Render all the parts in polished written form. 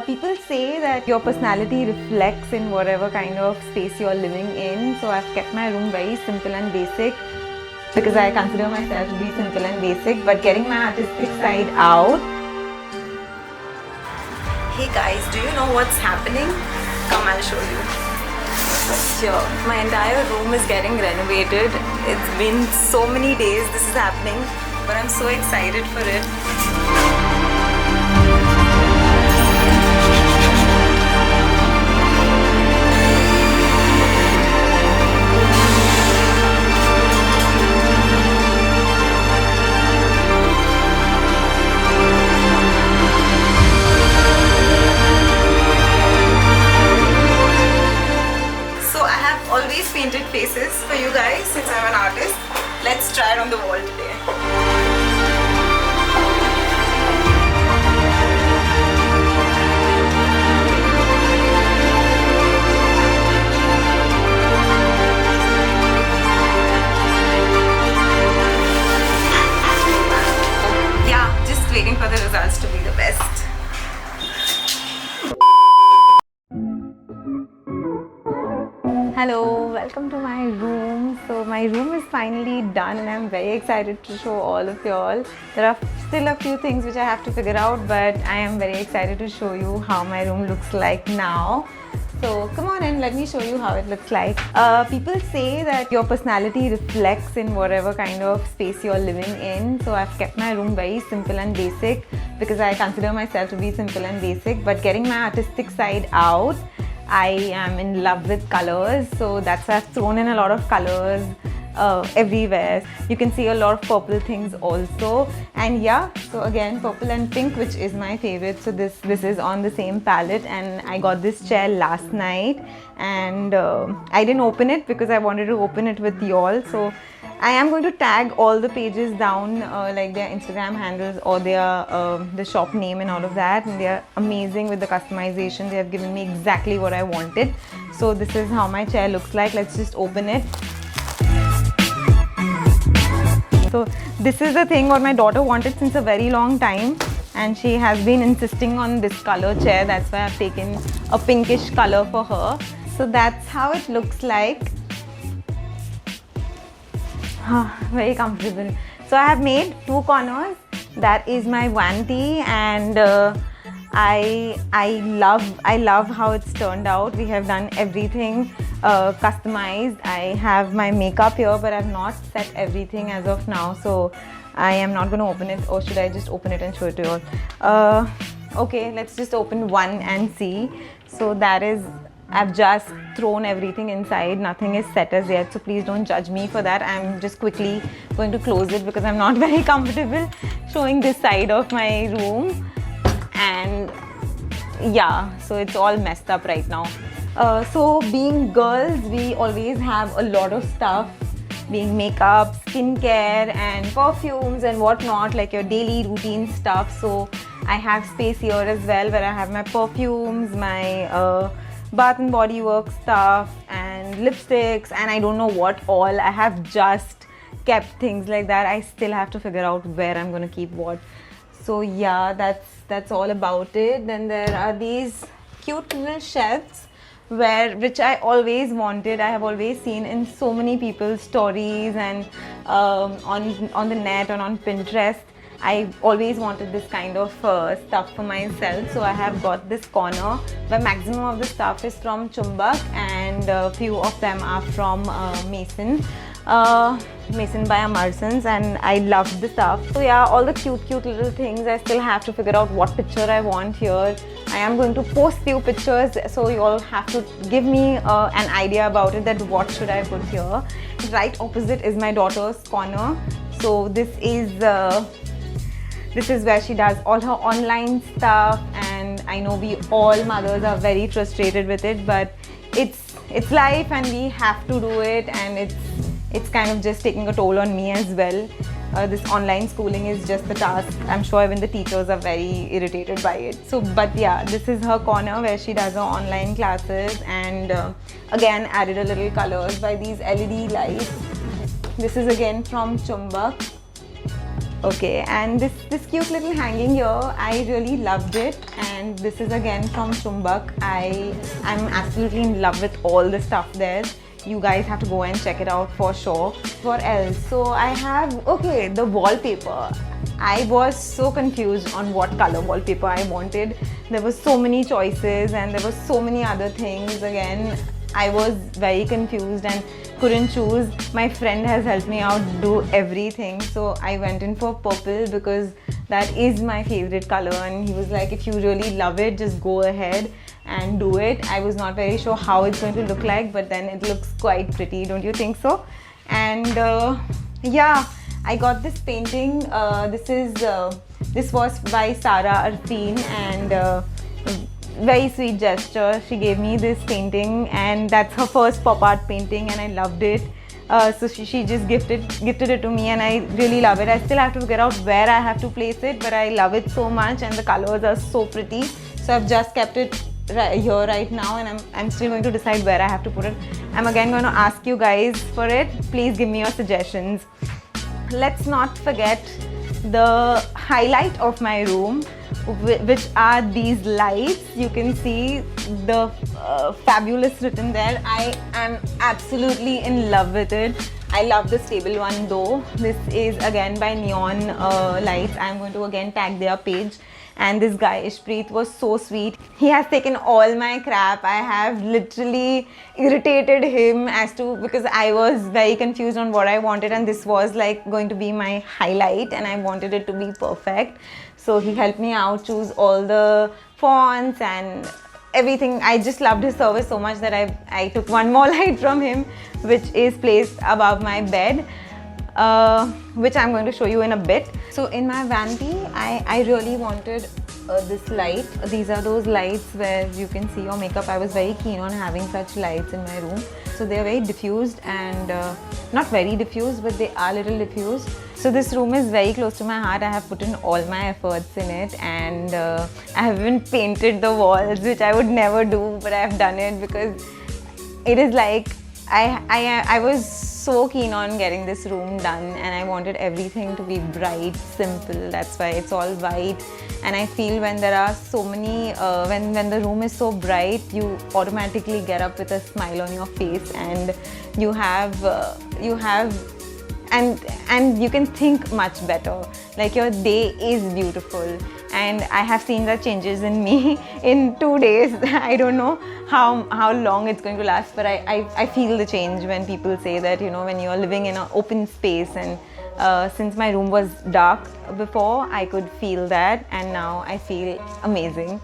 People say that your personality reflects in whatever kind of space you're living in. So I've kept my room very simple and basic because I consider myself to be simple and basic, but getting my artistic side out. Hey guys, do you know what's happening? Come, I'll show you. Sure, my entire room is getting renovated. It's been so many days this is happening, but I'm so excited for it. Always painted faces for you guys since I'm an artist. Let's try it on the wall today. Yeah, just waiting for the results to be the best. Hello, welcome to my room. So my room is finally done and I'm very excited to show all of y'all. There are still a few things which I have to figure out, but I am very excited to show you how my room looks like now. So come on and let me show you how it looks like. People say that your personality reflects in whatever kind of space you're living in. So I've kept my room very simple and basic because I consider myself to be simple and basic, but getting my artistic side out. I am in love with colors, so that's why I've thrown in a lot of colors everywhere. You can see a lot of purple things also, and yeah, so again purple and pink, which is my favorite. So this is on the same palette, and I got this chair last night, and I didn't open it because I wanted to open it with y'all. So I am going to tag all the pages down, like their Instagram handles or their the shop name and all of that, and they are amazing with the customization. They have given me exactly what I wanted. So this is how my chair looks like. Let's just open it. So this is the thing what my daughter wanted since a very long time, and she has been insisting on this color chair. That's why I've taken a pinkish color for her. So that's how it looks like. Very comfortable. So I have made two corners. That is my vanity, and I love how it's turned out. We have done everything customized. I have my makeup here, but I've not set everything as of now. So I am not going to open it, or should I just open it and show it to you all? Okay, let's just open one and see. So that is, I've just thrown everything inside. Nothing is set as yet, so please don't judge me for that. I'm just quickly going to close it because I'm not very comfortable showing this side of my room. And yeah, so it's all messed up right now. So being girls, we always have a lot of stuff, being makeup, skincare and perfumes and whatnot, like your daily routine stuff. So I have space here as well where I have my perfumes, my Bath and Body Works stuff and lipsticks, and I don't know what all. I have just kept things like that. I still have to figure out where I'm going to keep what. So yeah, that's all about it. Then there are these cute little shelves which I always wanted. I have always seen in so many people's stories and on the net and on Pinterest. I always wanted this kind of stuff for myself, so I have got this corner where maximum of the stuff is from Chumbak and a few of them are from Mason by Amarsons, and I love the stuff. So yeah, all the cute little things. I still have to figure out what picture I want here. I am going to post few pictures, so you all have to give me an idea about it, that what should I put here. Right opposite is my daughter's corner. So this is where she does all her online stuff, and I know we all mothers are very frustrated with it, but it's life and we have to do it, and it's kind of just taking a toll on me as well. This online schooling is just the task. I'm sure even the teachers are very irritated by it. So, but yeah, this is her corner where she does her online classes, and again added a little colors by these LED lights. This is again from Chumbak. Okay, and this cute little hanging here, I really loved it, and this is again from Chumbak. I'm absolutely in love with all the stuff there. You guys have to go and check it out for sure. What else? So I have, okay, the wallpaper. I was so confused on what color wallpaper I wanted. There were so many choices and there were so many other things. Again, I was very confused and couldn't choose. My friend has helped me out do everything, so I went in for purple because that is my favorite color, and he was like, if you really love it, just go ahead and do it. I was not very sure how it's going to look like, but then it looks quite pretty, don't you think so? And yeah, I got this painting. This was by Sara Arfin, and very sweet gesture. She gave me this painting, and that's her first pop art painting, and I loved it. So she just gifted it to me, and I really love it. I still have to figure out where I have to place it, but I love it so much, and the colors are so pretty. So I've just kept it here right now, and I'm still going to decide where I have to put it. I'm again going to ask you guys for it. Please give me your suggestions. Let's not forget the highlight of my room, which are these lights. You can see the fabulous written there. I am absolutely in love with it. I love the stable one though. This is again by Neon Lights. I'm going to again tag their page. And this guy Ishpreet was so sweet. He has taken all my crap. I have literally irritated him because I was very confused on what I wanted, and this was like going to be my highlight, and I wanted it to be perfect. So he helped me out, choose all the fonts and everything. I just loved his service so much that I took one more light from him, which is placed above my bed, which I'm going to show you in a bit. So in my vanity, I really wanted this light. These are those lights where you can see your makeup. I was very keen on having such lights in my room. So they're very diffused and not very diffused, but they are little diffused. So this room is very close to my heart. I have put in all my efforts in it, and I haven't painted the walls, which I would never do, but I have done it because it is like I was so keen on getting this room done, and I wanted everything to be bright, simple. That's why it's all white. And I feel when there are so many, when the room is so bright, you automatically get up with a smile on your face, and you you can think much better. Like your day is beautiful. And I have seen the changes in me in 2 days. I don't know how long it's going to last, but I feel the change when people say that, you know, when you're living in an open space. And since my room was dark before, I could feel that, and now I feel amazing.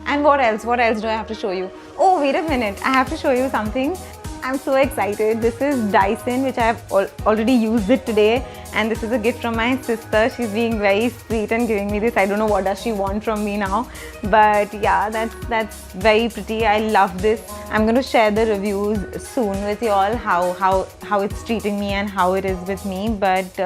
And what else do I have to show you? Oh, wait a minute, I have to show you something. I'm so excited. This is Dyson, which I have already used it today, and this is a gift from my sister. She's being very sweet and giving me this. I don't know what does she want from me now, but yeah, that's very pretty. I love this. I'm going to share the reviews soon with you all, how it's treating me and how it is with me, but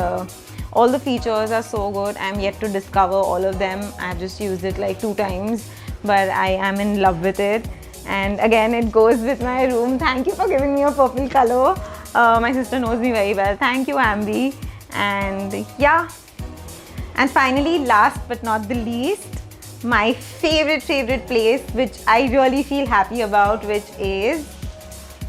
all the features are so good. I'm yet to discover all of them. I've just used it like 2 times, but I am in love with it. And again, it goes with my room. Thank you for giving me a purple color. My sister knows me very well. Thank you, Ambi. And yeah. And finally, last but not the least, my favorite place, which I really feel happy about, which is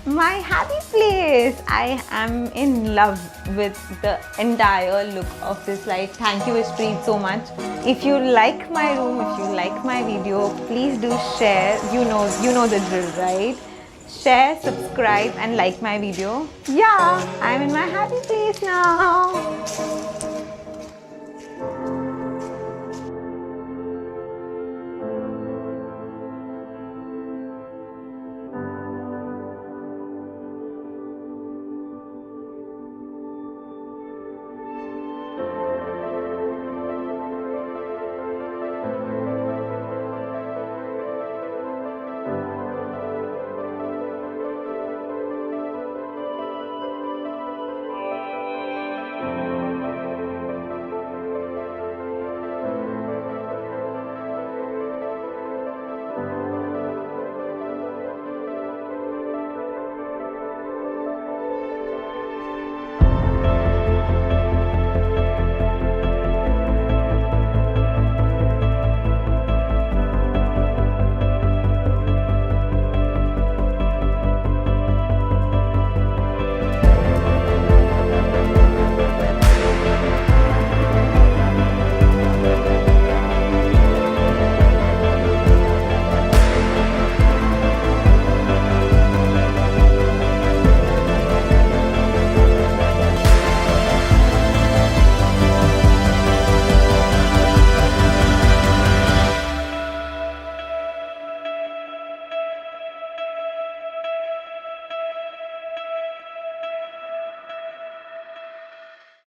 my happy place. I am in love with the entire look of this light. Thank you, Ishpreet, so much. If you like my room, if you like my video, please do share. You know the drill, right? Share, subscribe and like my video. Yeah, I'm in my happy place now.